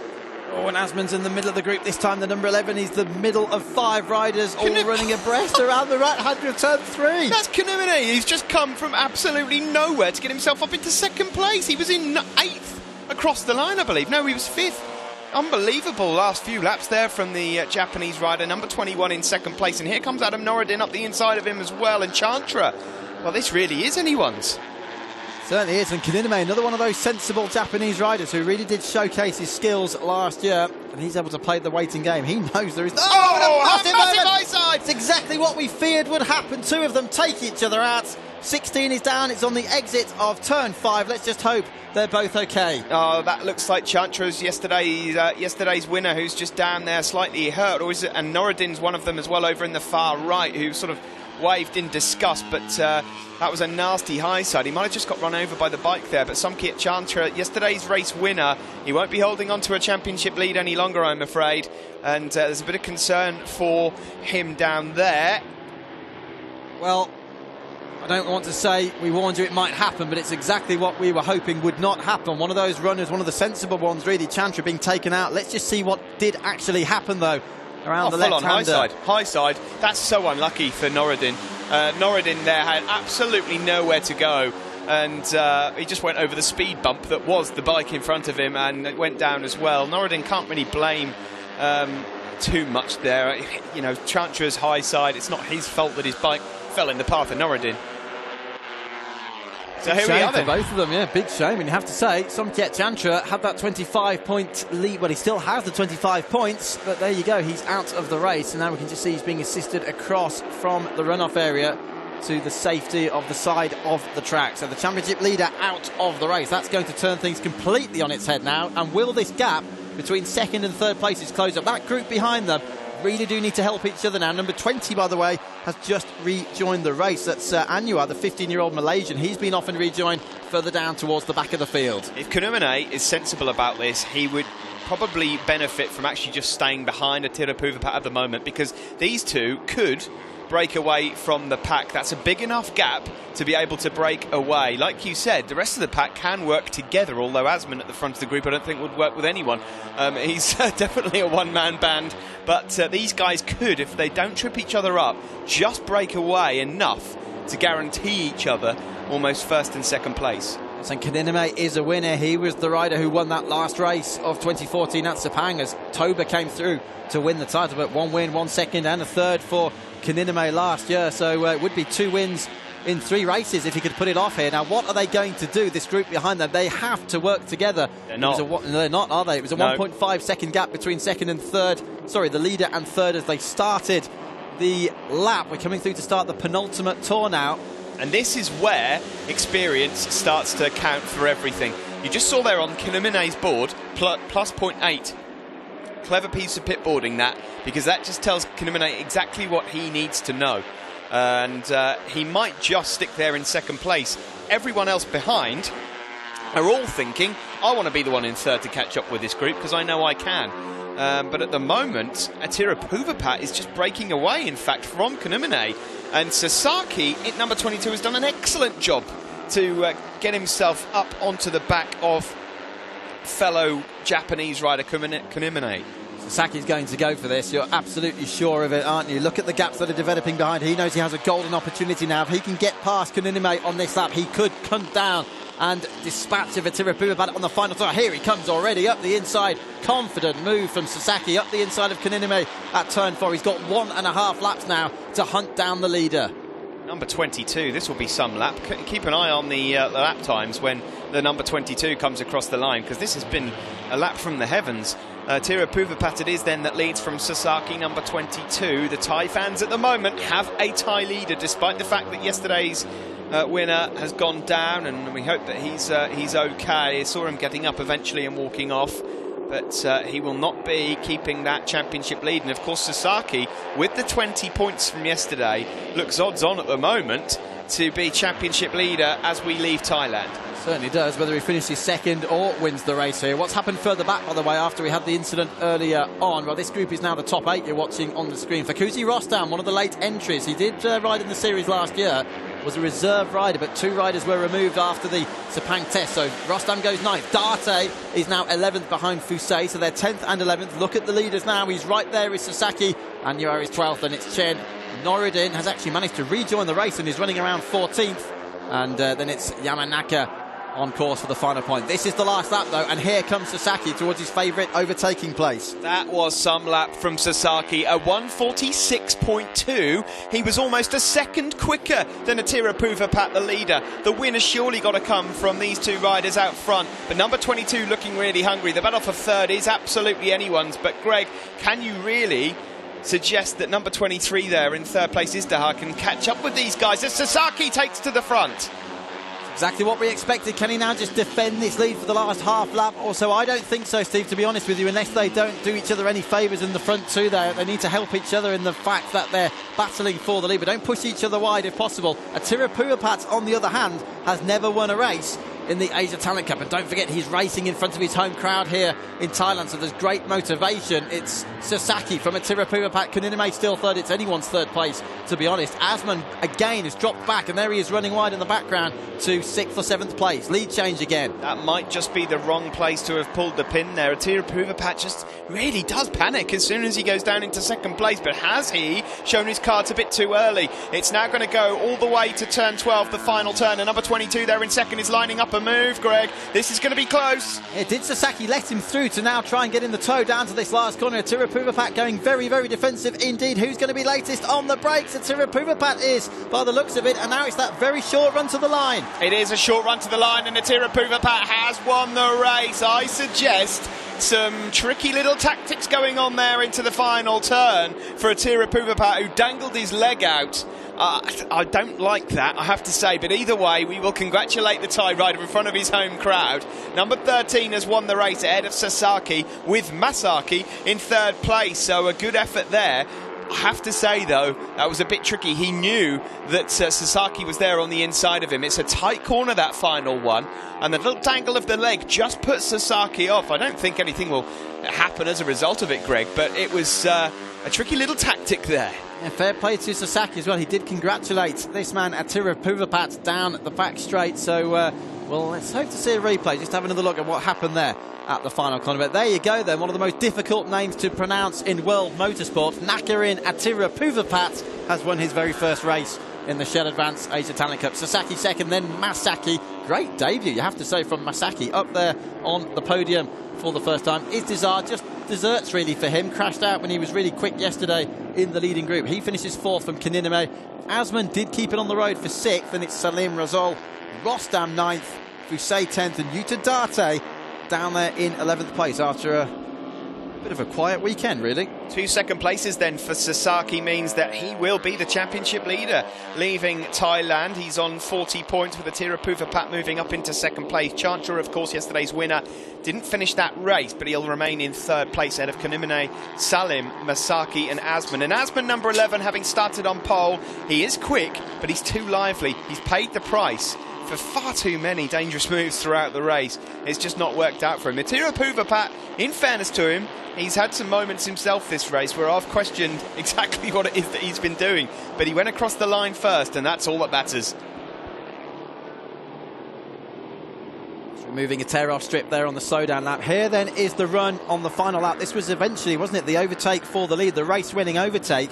Oh, and Asman's in the middle of the group this time. The number 11, he's the middle of 5 riders all running abreast around the right hand of turn 3. That's Kuninime. He's just come from absolutely nowhere to get himself up into 2nd place. He was in 8th across the line, I believe. No, he was 5th. Unbelievable last few laps there from the Japanese rider, number 21 in 2nd place. And here comes Adam Noureddin up the inside of him as well. And Chantra, well, this really is anyone's. Certainly is. And Kuninime, another one of those sensible Japanese riders who really did showcase his skills last year. And he's able to play the waiting game. He knows there is... massive high side! It's exactly what we feared would happen. 2 of them take each other out. 16 is down. It's on the exit of turn 5. Let's just hope they're both okay. Oh, that looks like Chantra's yesterday's winner, who's just down there slightly hurt, or is it? And Norodin's one of them as well, over in the far right, who sort of waved in disgust, but that was a nasty high side. He might have just got run over by the bike there, but Somkhet Chantra, yesterday's race winner, he won't be holding on to a championship lead any longer, I'm afraid, and there's a bit of concern for him down there. Well, I don't want to say we warned you it might happen, but it's exactly what we were hoping would not happen. One of those runners, one of the sensible ones, really, Chantra being taken out. Let's just see what did actually happen, though, around the left-hander. High side. That's so unlucky for Norodin. Norodin there had absolutely nowhere to go, and he just went over the speed bump that was the bike in front of him, and it went down as well. Norodin can't really blame too much there. You know, Chantra's high side, it's not his fault that his bike fell in the path of Norodin. So here we are then. Both of them, yeah, big shame. And you have to say, Somkhet Chantra had that 25-point lead. Well, he still has the 25 points, but there you go, he's out of the race. And now we can just see he's being assisted across from the runoff area to the safety of the side of the track. So the championship leader out of the race. That's going to turn things completely on its head now. And will this gap between second and third places close up? That group behind them really do need to help each other now. Number 20, by the way, has just rejoined the race. That's Anwar, the 15-year-old Malaysian. He's been off and rejoined further down towards the back of the field. If Kunimane is sensible about this, he would probably benefit from actually just staying behind Attira Puvaphat at the moment, because these two could break away from the pack. That's a big enough gap to be able to break away. Like you said, the rest of the pack can work together, although Asman at the front of the group I don't think would work with anyone. He's definitely a one-man band, but these guys could, if they don't trip each other up, just break away enough to guarantee each other almost first and second place. And Kunimane is a winner. He was the rider who won that last race of 2014 at Sepang, as Toba came through to win the title, but 1 win, 1 second and a third for Kunimane last year. So it would be 2 wins in 3 races if he could put it off here. Now, what are they going to do, this group behind them? They have to work together. They're not. They're not, are they? It was a 1.5 second gap between second and third. Sorry, the leader and third as they started the lap. We're coming through to start the penultimate tour now. And this is where experience starts to count for everything. You just saw there on Kunimane's board, plus 0.8. Clever piece of pitboarding that, because that just tells Kunimane exactly what he needs to know. And he might just stick there in second place. Everyone else behind are all thinking, I want to be the one in third to catch up with this group, because I know I can. But at the moment, Attira Puvaphat is just breaking away, in fact, from Kunimane. And Sasaki, at number 22, has done an excellent job to get himself up onto the back of fellow Japanese rider Kunimane. Sasaki's going to go for this. You're absolutely sure of it, aren't you? Look at the gaps that are developing behind. He knows he has a golden opportunity now. If he can get past Kunimane on this lap, he could come down and dispatch of Attira Puvaphat on the final tour. Here he comes already up the inside. Confident move from Sasaki up the inside of Kunimane at turn 4. He's got 1.5 laps now to hunt down the leader. Number 22, this will be some lap. Keep an eye on the lap times when the number 22 comes across the line, because this has been a lap from the heavens. Attira Puvaphat it is then that leads from Sasaki, number 22. The Thai fans at the moment have a Thai leader, despite the fact that yesterday's winner has gone down, and we hope that he's okay. I saw him getting up eventually and walking off, but he will not be keeping that championship lead. And of course Sasaki, with the 20 points from yesterday, looks odds on at the moment to be championship leader as we leave Thailand. Certainly does, whether he finishes second or wins the race here. What's happened further back, by the way, after we had the incident earlier on? Well, this group is now the top 8 you're watching on the screen. Fakuzi Rostam, one of the late entries. He did ride in the series last year, was a reserve rider, but 2 riders were removed after the Sepang test. So Rostam goes 9th. Date is now 11th behind Fusai, so they're 10th and 11th. Look at the leaders now. He's right there with Sasaki, and Anwar is 12th, and it's Chen. Norodin has actually managed to rejoin the race and is running around 14th. And then it's Yamanaka on course for the final point. This is the last lap though, and here comes Sasaki towards his favourite overtaking place. That was some lap from Sasaki, a 1:46.2. He was almost a second quicker than Attira Puvaphat, the leader. The win has surely got to come from these 2 riders out front, but number 22 looking really hungry. The battle for third is absolutely anyone's, but Greg, can you really suggest that number 23 there in third place, Izdaha, can catch up with these guys as Sasaki takes to the front? Exactly what we expected. Can he now just defend this lead for the last half lap or so? I don't think so, Steve, to be honest with you, unless they don't do each other any favours in the front two there. They need to help each other in the fact that they're battling for the lead, but don't push each other wide if possible. Attila Poovapat, on the other hand, has never won a race in the Asia Talent Cup, and don't forget he's racing in front of his home crowd here in Thailand, so there's great motivation. It's Sasaki from Attila Poovapat. Kuninime still third. It's anyone's third place, to be honest. Asman again has dropped back, and there he is running wide in the background to 6th or 7th place. Lead change again. That might just be the wrong place to have pulled the pin there. Attila Poovapat just really does panic as soon as he goes down into 2nd place, but has he shown his cards a bit too early? It's now going to go all the way to turn 12, the final turn, and number 22 there in 2nd is lining up a move, Greg. This is going to be close. Did Sasaki let him through to now try and get in the toe down to this last corner? Attila Poovapat going very, very defensive indeed. Who's going to be latest on the brakes? Attila Poovapat is, by the looks of it, and now it's that very short run to the line. It is a short run to the line, and Attila Poovapat has won the race. I suggest some tricky little tactics going on there into the final turn for Attila Poovapat, who dangled his leg out. I don't like that, I have to say, but either way, we will congratulate the Thai rider in front of his home crowd. Number 13 has won the race ahead of Sasaki, with Masaki in 3rd place, so a good effort there. I have to say, though, that was a bit tricky. He knew that Sasaki was there on the inside of him. It's a tight corner, that final one, and the little dangle of the leg just put Sasaki off. I don't think anything will happen as a result of it, Greg, but it was a tricky little tactic there. Yeah, fair play to Sasaki as well. He did congratulate this man, Attila Poovapat, down the back straight. So, well, let's hope to see a replay. Just have another look at what happened there at the final corner. But there you go then, one of the most difficult names to pronounce in world motorsport. Nakarin Attila Poovapat has won his very first race in the Shell Advance Asia Talent Cup. Sasaki 2nd, then Masaki. Great debut, you have to say, from Masaki, up there on the podium for the first time. Izdizar, just desserts really for him. Crashed out when he was really quick yesterday in the leading group. He finishes 4th from Kuninime. Asman did keep it on the road for 6th, and it's Salim Razol, Rostam 9th, Fusay 10th, and Yuta Date down there in 11th place after a bit of a quiet weekend, really. 2 2nd places then for Sasaki means that he will be the championship leader leaving Thailand. He's on 40 points with Attila Poovapat moving up into 2nd place. Chantra, of course, yesterday's winner, didn't finish that race, but he'll remain in 3rd place ahead of Kuninime, Salim, Masaki and Asman. And Asman, number 11, having started on pole, he is quick, but he's too lively. He's paid the price for far too many dangerous moves throughout the race. It's just not worked out for him. Attila Poovapat, in fairness to him, he's had some moments himself this race where I've questioned exactly what it is that he's been doing, but he went across the line first, and that's all that matters. Removing a tear-off strip there on the slowdown lap. Here then is the run on the final lap. This was eventually, wasn't it, the overtake for the lead, the race-winning overtake.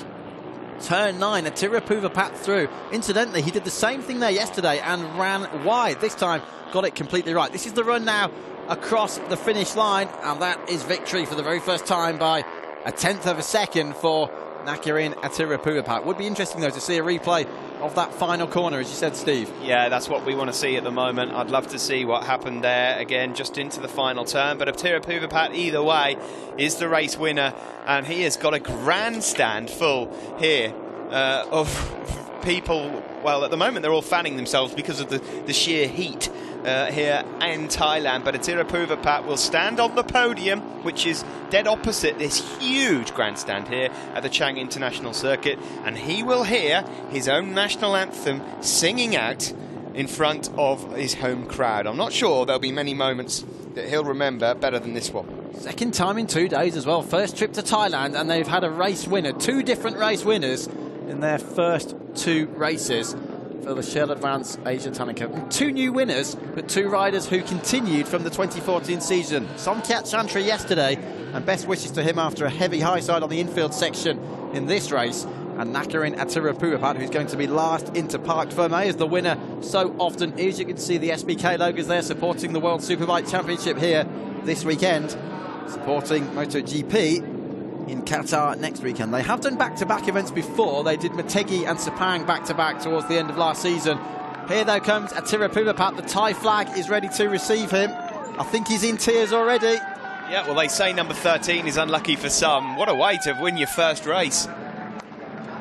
Turn 9, Attila Poovapat through. Incidentally, he did the same thing there yesterday and ran wide. This time, got it completely right. This is the run now across the finish line, and that is victory for the very first time by 1/10 of a second for Nakarin Attila Poovapat. Would be interesting, though, to see a replay of that final corner, as you said, Steve. Yeah, that's what we want to see at the moment. I'd love to see what happened there, again, just into the final turn. But Attila Poovapat, either way, is the race winner, and he has got a grandstand full here of people. Well, at the moment, they're all fanning themselves because of the sheer heat here in Thailand. But Attila Poovapat will stand on the podium, which is dead opposite this huge grandstand here at the Chang International Circuit, and he will hear his own national anthem singing out in front of his home crowd. I'm not sure there'll be many moments that he'll remember better than this one. 2nd time in 2 days as well. First trip to Thailand, and they've had a race winner, 2 different race winners in their first 2 races for the Shell Advance Asia Talent Cup. And 2 new winners, but 2 riders who continued from the 2014 season. Somkiat Chantra yesterday, and best wishes to him after a heavy high side on the infield section in this race. And Nakarin Attila Poovapat, who's going to be last into Parc Fermé, as the winner so often is. You can see the SBK logos there supporting the World Superbike Championship here this weekend, supporting MotoGP in Qatar next weekend. They have done back-to-back events before. They did Motegi and Sepang back-to-back towards the end of last season. Here, though, comes Attila Poovapat. The Thai flag is ready to receive him. I think he's in tears already. Yeah, well, they say number 13 is unlucky for some. What a way to win your first race.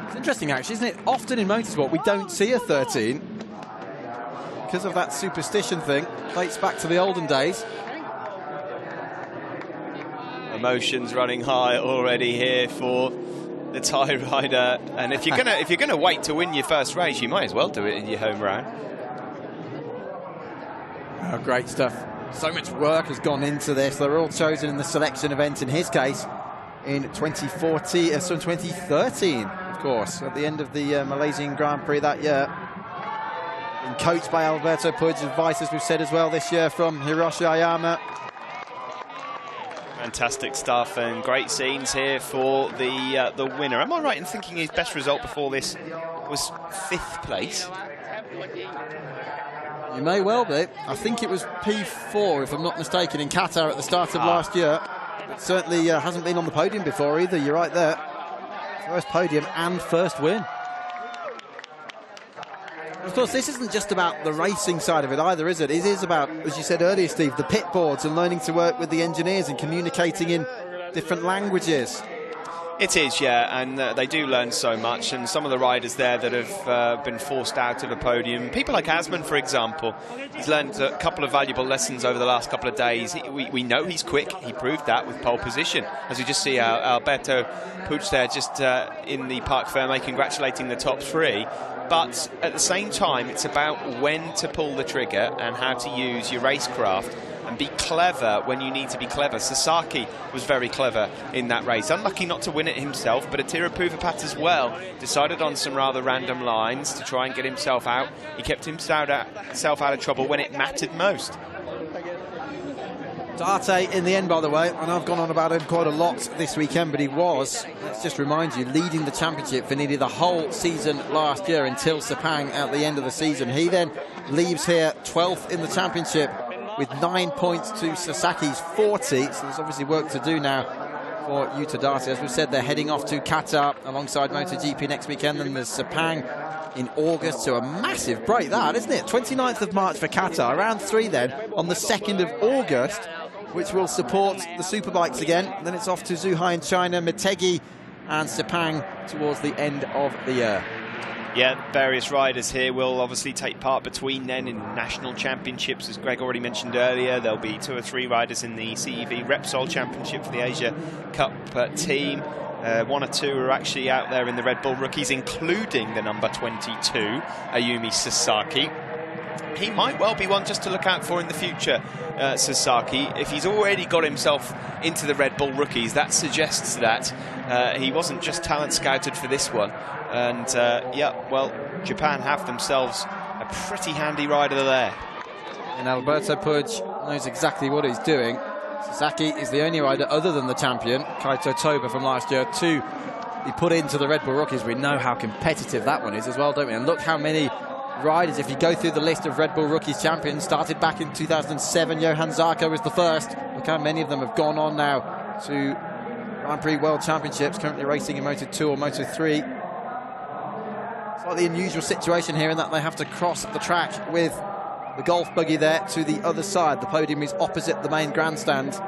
It's interesting, actually, isn't it? Often in motorsport, we don't see a 13. because of that superstition thing. Dates back to the olden days. Emotions running high already here for the Thai rider, and if you're gonna wait to win your first race, you might as well do it in your home round. Oh, great stuff. So much work has gone into this. They're all chosen in the selection event, in his case, in 2013, of course, at the end of the Malaysian Grand Prix that year. And coached by Alberto Puig, advice, as we've said as well, this year from Hiroshi Ayama. Fantastic stuff and great scenes here for the winner. Am I right in thinking his best result before this was 5th place? You may well be. I think it was P4, if I'm not mistaken, in Qatar at the start of last year. But certainly hasn't been on the podium before either. You're right there. First podium and first win. Of course, this isn't just about the racing side of it either, is it? It is about, as you said earlier, Steve, the pit boards and learning to work with the engineers and communicating in different languages. It is, yeah, and they do learn so much, and some of the riders there that have been forced out of a podium, people like Asman, for example, he's learned a couple of valuable lessons over the last couple of days. We know he's quick. He proved that with pole position, as we just see Alberto Puig there just in the Parc Fermé congratulating the top 3. But at the same time, it's about when to pull the trigger and how to use your racecraft and be clever when you need to be clever. Sasaki was very clever in that race. Unlucky not to win it himself, but Attila Puvaphat as well decided on some rather random lines to try and get himself out. He kept himself out of trouble when it mattered most. Date in the end, by the way, and I've gone on about him quite a lot this weekend, but he was, let's just remind you, leading the championship for nearly the whole season last year until Sepang at the end of the season. He then leaves here 12th in the championship with 9 points to Sasaki's 40, so there's obviously work to do now for Yuta Date. As we said, they're heading off to Qatar alongside MotoGP next weekend, and there's Sepang in August, so a massive break that, isn't it? 29th of March for Qatar, round 3 then on the 2nd of August, which will support the Superbikes again. And then it's off to Zhuhai in China, Motegi and Sepang towards the end of the year. Yeah, various riders here will obviously take part between then in national championships. As Greg already mentioned earlier, there'll be 2 or 3 riders in the CEV Repsol Championship for the Asia Cup team. 1 or 2 are actually out there in the Red Bull rookies, including the number 22, Ayumi Sasaki. He might well be one just to look out for in the future, Sasaki. If he's already got himself into the Red Bull rookies, that suggests that he wasn't just talent scouted for this one. And yeah, well, Japan have themselves a pretty handy rider there. And Alberto Puig knows exactly what he's doing. Sasaki is the only rider other than the champion, Kaito Toba from last year, to be put into the Red Bull rookies. We know how competitive that one is as well, don't we? And look how many riders, if you go through the list of Red Bull rookies champions, started back in 2007. Johan Zarco was the first. Look how many of them have gone on now to Grand Prix World Championships, currently racing in Moto2 or Moto3. Slightly unusual situation here in that they have to cross the track with the golf buggy there to the other side. The podium is opposite the main grandstand,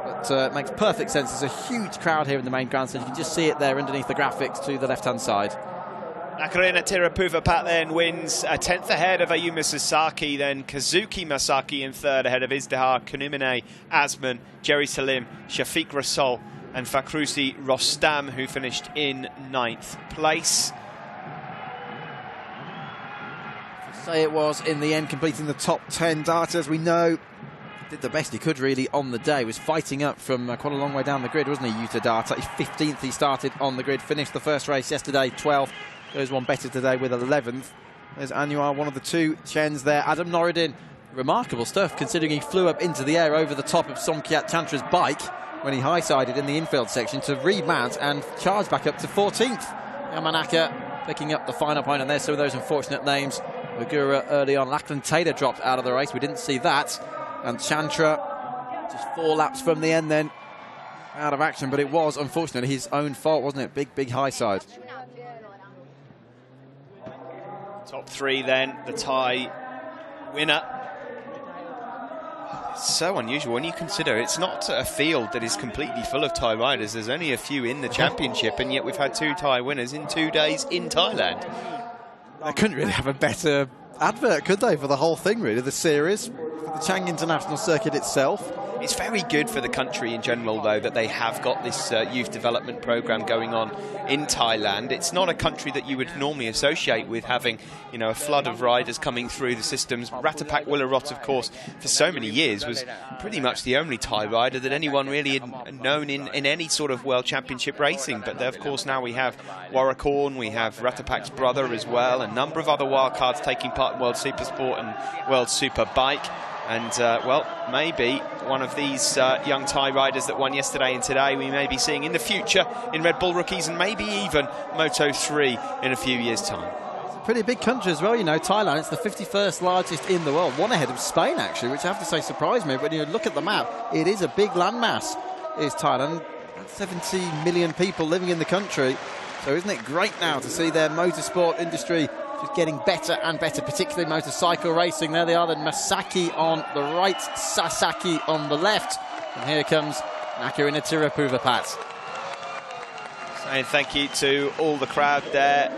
but it makes perfect sense. There's a huge crowd here in the main grandstand. You can just see it there underneath the graphics to the left-hand side. Nakarina Tirapuvaphat then wins a 10th ahead of Ayumi Sasaki, then Kazuki Masaki in 3rd ahead of Izdihar, Kunimine, Asman, Jerry Salim, Shafiq Rasul and Fakhrusi Rostam, who finished in 9th place. Say it was in the end completing the top 10. Date, as we know, did the best he could really on the day, was fighting up from quite a long way down the grid, wasn't he, Yuta Date? 15th he started on the grid, finished the first race yesterday 12th. Goes one better today with 11th. There's Anwar, one of the 2 Chens there. Adam Norridin, remarkable stuff considering he flew up into the air over the top of Somkiat Chantra's bike when he high-sided in the infield section to remount and charge back up to 14th. Yamanaka picking up the final point, and there's some of those unfortunate names. Magura early on. Lachlan Taylor dropped out of the race. We didn't see that. And Chantra just 4 laps from the end then out of action, but it was unfortunately his own fault, wasn't it? Big high side. Top 3 then, the Thai winner. So unusual when you consider it's not a field that is completely full of Thai riders. There's only a few in the championship, and yet we've had 2 Thai winners in 2 days in Thailand. I couldn't really have a better advert, could they, for the whole thing, really, the series, for the Chang International Circuit itself. It's very good for the country in general, though, that they have got this youth development program going on in Thailand. It's not a country that you would normally associate with having, you know, a flood of riders coming through the systems. Ratapak Willarot, of course, for so many years was pretty much the only Thai rider that anyone really had known in any sort of World Championship racing. But, of course, now we have Warracorn, we have Ratapak's brother as well, a number of other wildcards taking part in World Supersport and World Superbike. And, well, maybe one of these young Thai riders that won yesterday and today we may be seeing in the future in Red Bull Rookies and maybe even Moto3 in a few years' time. It's a pretty big country as well, you know, Thailand. It's the 51st largest in the world, one ahead of Spain, actually, which I have to say surprised me. When you look at the map, it is a big landmass, is Thailand. 70 million people living in the country. So isn't it great now to see their motorsport industry just getting better and better, particularly motorcycle racing. There they are, then Masaki on the right, Sasaki on the left. And here comes Nakirin Atirapuvapat. Saying thank you to all the crowd there.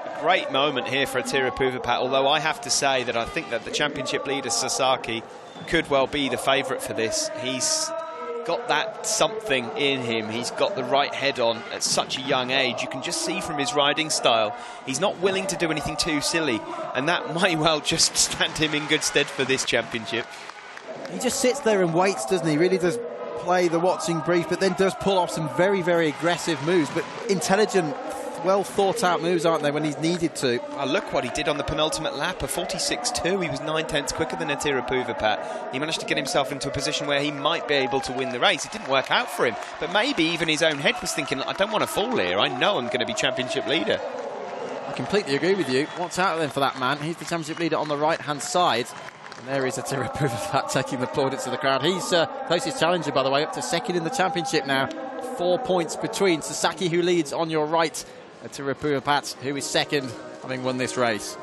A great moment here for Atirapuvapat, although I have to say that I think that the championship leader, Sasaki, could well be the favourite for this. He's got that something in him. He's got the right head on at such a young age. You can just see from his riding style, he's not willing to do anything too silly, and that might well just stand him in good stead for this championship. He just sits there and waits, doesn't he? Really does play the watching brief, but then does pull off some very, very aggressive moves, but intelligent, well thought out moves, aren't they, when he's needed to. Oh, look what he did on the penultimate lap, a 46.2. He was 9/10 quicker than Atirapuvapat. He managed to get himself into a position where he might be able to win the race. It didn't work out for him, but maybe even his own head was thinking, I don't want to fall here. I know I'm going to be championship leader. I completely agree with you. What's out then for that man? He's the championship leader on the right-hand side. And there is Atirapuvapat taking the plaudits of the crowd. He's closest challenger, by the way, up to second in the championship now. 4 points between Sasaki, who leads on your right, Atirapuvapat, who is second, having won this race.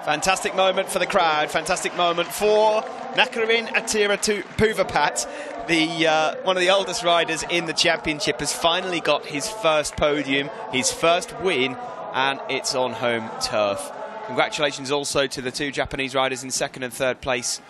Fantastic moment for the crowd, fantastic moment for Nakirin Atirapuvapat, the one of the oldest riders in the championship, has finally got his first podium, his first win, and it's on home turf. Congratulations also to the two Japanese riders in second and third place,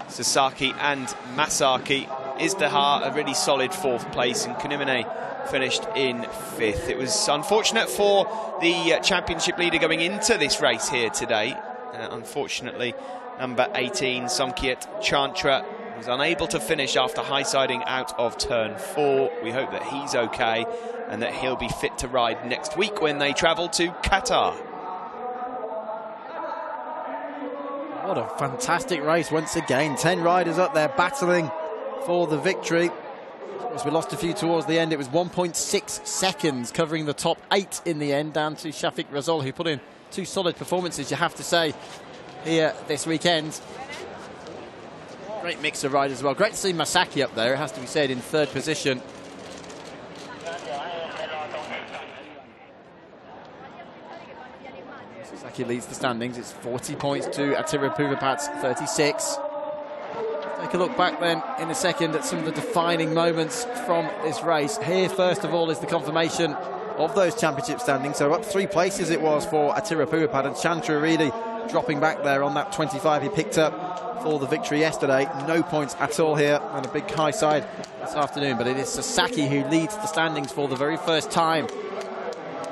Sasaki and Masaki. Izduha a really solid fourth place, and Kunimune finished in fifth. It was unfortunate for the championship leader going into this race here today. Unfortunately, number 18, Somkiat Chantra, was unable to finish after high-siding out of turn 4. We hope that he's okay and that he'll be fit to ride next week when they travel to Qatar. What a fantastic race once again. 10 riders up there battling for the victory. As we lost a few towards the end, it was 1.6 seconds covering the top 8 in the end, down to Shafiq Razol, who put in two solid performances, you have to say, here this weekend. Great mix of riders as well. Great to see Masaki up there, it has to be said, in third position. Sasaki leads the standings. It's 40 points to Atirapuvapat 36. Take a look back then in a second at some of the defining moments from this race. Here, first of all, is the confirmation of those championship standings. So up 3 places it was for Atirapuvapat, and Chantra really dropping back there on that 25 he picked up for the victory yesterday. No points at all here, and a big high side this afternoon. But it is Sasaki who leads the standings for the very first time.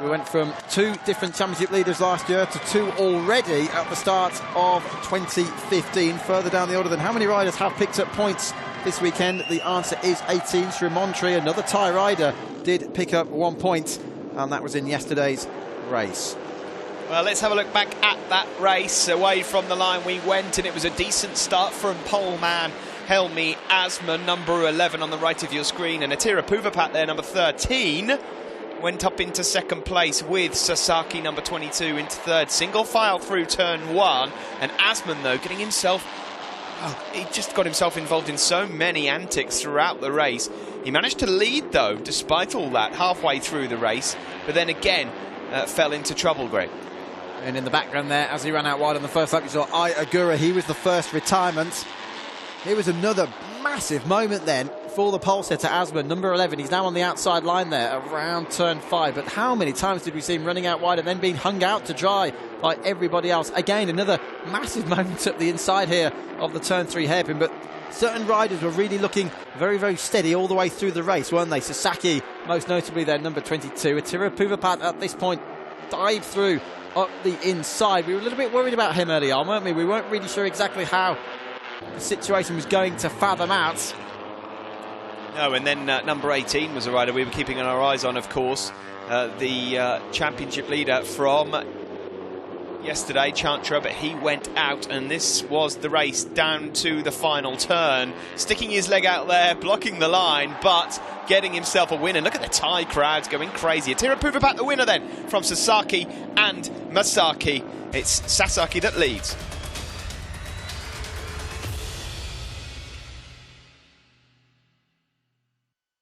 We went from 2 different championship leaders last year to 2 already at the start of 2015. Further down the order, then how many riders have picked up points this weekend? The answer is 18. Srimontree, another Thai rider, did pick up 1 point, and that was in yesterday's race. Well, let's have a look back at that race. Away from the line we went, and it was a decent start from poleman Helmi Asman, number 11 on the right of your screen, and Atirapuvapat there, number 13. went up into second place with Sasaki, number 22, into third. Single file through turn 1. And Asman, though, getting himself... he just got himself involved in so many antics throughout the race. He managed to lead, though, despite all that, halfway through the race. But then again, fell into trouble, Greg. And in the background there, as he ran out wide on the first lap, you saw Ai Ogura. He was the first retirement. It was another massive moment then for the pole sitter, Asman, number 11. He's now on the outside line there, around turn 5. But how many times did we see him running out wide and then being hung out to dry by everybody else? Again, another massive moment up the inside here of the turn 3 hairpin. But certain riders were really looking very, very steady all the way through the race, weren't they? Sasaki, most notably their number 22. Attila Puvapat at this point dived through up the inside. We were a little bit worried about him early on, weren't we? We weren't really sure exactly how the situation was going to fathom out. No, and then number 18 was a rider we were keeping our eyes on, of course. The championship leader from yesterday, Chantra, but he went out, and this was the race down to the final turn. Sticking his leg out there, blocking the line, but getting himself a win. And look at the Thai crowds going crazy. Attila Puvapat, the winner then, from Sasaki and Masaki. It's Sasaki that leads.